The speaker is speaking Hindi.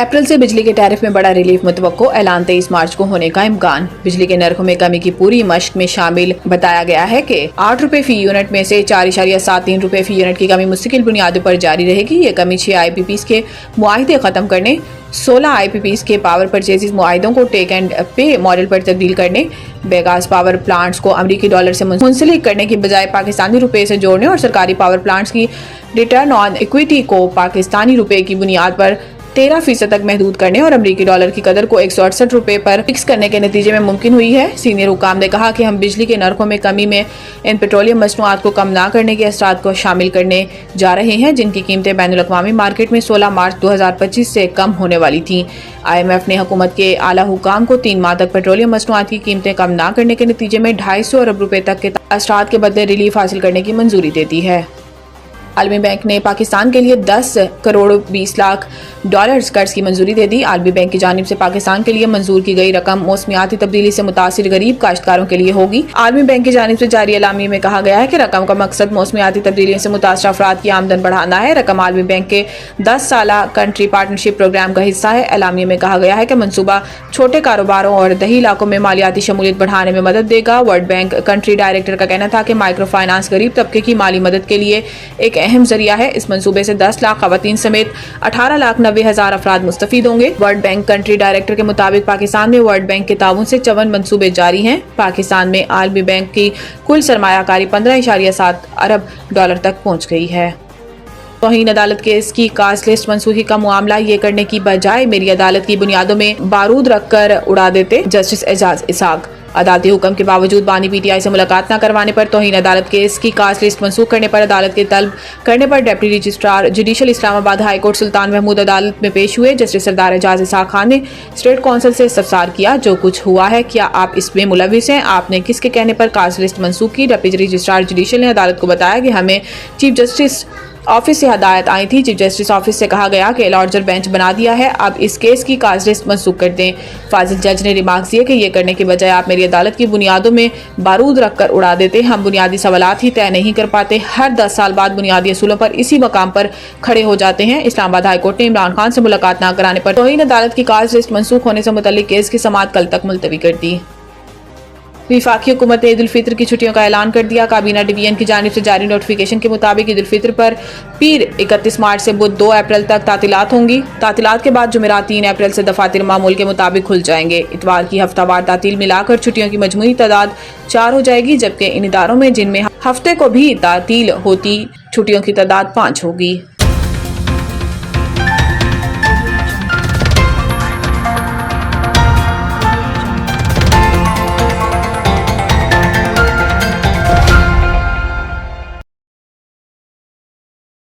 अप्रैल से बिजली के टैरिफ में बड़ा रिलीफ मुतवक्को, ऐलान 23 मार्च को होने का इम्कान। बिजली के नरखों में कमी की पूरी मश्क में शामिल बताया गया है कि 8 रुपए फी यूनिट में से 4.73 रुपए फी यूनिट की कमी मुस्तकिल बुनियादों पर जारी रहेगी। ये कमी 6 IPPs के मुआहिदे खत्म करने, 16 IPPs के पावर परचेज मुआहिदों को टेक एंड पे मॉडल पर तब्दील करने, बेगास पावर प्लांट्स को अमरीकी डॉलर से मुंसलिक करने की बजाय पाकिस्तानी रुपए से जोड़ने और सरकारी पावर प्लांट्स की रिटर्न ऑन इक्विटी को पाकिस्तानी रुपए की बुनियाद पर 13% तक महदूद करने और अमरीकी डॉलर की कदर को 168 रुपए पर फिक्स करने के नतीजे में मुमकिन हुई है। सीनियर हुकाम ने कहा कि हम बिजली के नरखों में कमी में इन पेट्रोलियम मसनूआत को कम न करने के असरात को शामिल करने जा रहे हैं, जिनकी कीमतें बैनुल अक़वामी मार्केट में 16 मार्च 2025 से कम होने वाली थीं। IMF ने हुकूमत के आला हुकाम को 3 माह तक पेट्रोलियम मसनूआत की कीमतें कम न करने के नतीजे में 250 अरब रुपए तक के असरात के बदले रिलीफ हासिल करने की मंजूरी दे दी है। आलमी बैंक ने पाकिस्तान के लिए 10 करोड़ 20 लाख डॉलर्स कर्ज की मंजूरी दे दी। आलमी बैंक की जानिब से पाकिस्तान के लिए मंजूर की गई रकम मौसमियाती तब्दीली से मुतासिर गरीब काश्तकारों के लिए होगी। आलमी बैंक की जानिब से जारी एलामिया में कहा गया है कि रकम का मकसद मौसमियाती तब्दीली से मुतासर अफराद की आमदन बढ़ाना है। रकम आलमी बैंक के 10 साला कंट्री पार्टनरशिप प्रोग्राम का हिस्सा है। एलामिया में कहा गया है कि मनसूबा छोटे कारोबारों और दही इलाकों में मालियाती शमूलियत बढ़ाने में मदद देगा। वर्ल्ड बैंक कंट्री डायरेक्टर का कहना था कि माइक्रो फाइनेंस गरीब तबके की माली मदद के लिए एक अहम जरिया है। इस मंसूबे से 10 लाख खवातीन समेत 18,90,000 अफराद मुस्तफीद होंगे। वर्ल्ड बैंक कंट्री डायरेक्टर के मुताबिक पाकिस्तान में वर्ल्ड बैंक के ताउन से 54 मंसूबे जारी हैं। पाकिस्तान में आलमी बैंक की कुल सरमायाकारी 15.7 अरब डॉलर तक पहुंच गई है। तौहीन अदालत केस की कास्ट लिस्ट मनसूखी का मामला ये करने की बजाय मेरी अदालत की बुनियादों में बारूद रखकर उड़ा देते, जस्टिस एजाज इसाक। अदालती हुक्म के बावजूद बानी PTI से मुलाकात न करवाने पर तौहीन अदालत केस की कास्ट लिस्ट मनसूख करने पर अदालत के तलब करने पर deputy registrar judicial Islamabad high court Sultan Mahmood अदालत में पेश हुए। जस्टिस सरदार एजाज इसाक खान ने स्टेट काउंसिल से इस्तफसार किया, जो कुछ हुआ है क्या आप इसमें मुलविस हैं? आपने किसके कहने पर कास्ट लिस्ट मनसूख की? डिप्टी रजिस्ट्रार जुडिशल ने अदालत को बताया कि हमें चीफ जस्टिस ऑफिस से हदायत आई थी। चीफ जस्टिस ऑफिस से कहा गया कि लार्जर बेंच बना दिया है, अब इस केस की कास्ट लिस्ट मनसूख कर दें। फाजिल जज ने रिमार्क्स दिए कि ये करने के बजाय आप मेरी अदालत की बुनियादों में बारूद रखकर उड़ा देते। हम बुनियादी सवालात ही तय नहीं कर पाते, हर 10 साल बाद बुनियादी असूलों पर इसी मकाम पर खड़े हो जाते हैं। इस्लामाबाद हाई कोर्ट ने इमरान खान से मुलाकात न कराने पर तौहीन अदालत की कास्ट लिस्ट मनसूख होने से मुतल्लिक केस की समाअत कल तक मुलतवी कर दी। वफाकी हुकूमत ने ईद उल फितर की छुट्टियों का ऐलान कर दिया। काबीना डिवीजन की जानिब से जारी नोटिफिकेशन के मुताबिक ईद उल फितर पर पीर 31 मार्च से बुध 2 अप्रैल तक तातीलात होंगी। तातीलात के बाद जुमेरात 3 अप्रैल से दफातर मामूल के मुताबिक खुल जाएंगे। इतवार की हफ्तावार तातील मिलाकर छुट्टियों की मजमूई तादाद 4 हो जाएगी, जबकि इन इदारों में जिनमें हफ्ते को भी तातील होती छुट्टियों की तादाद 5 होगी।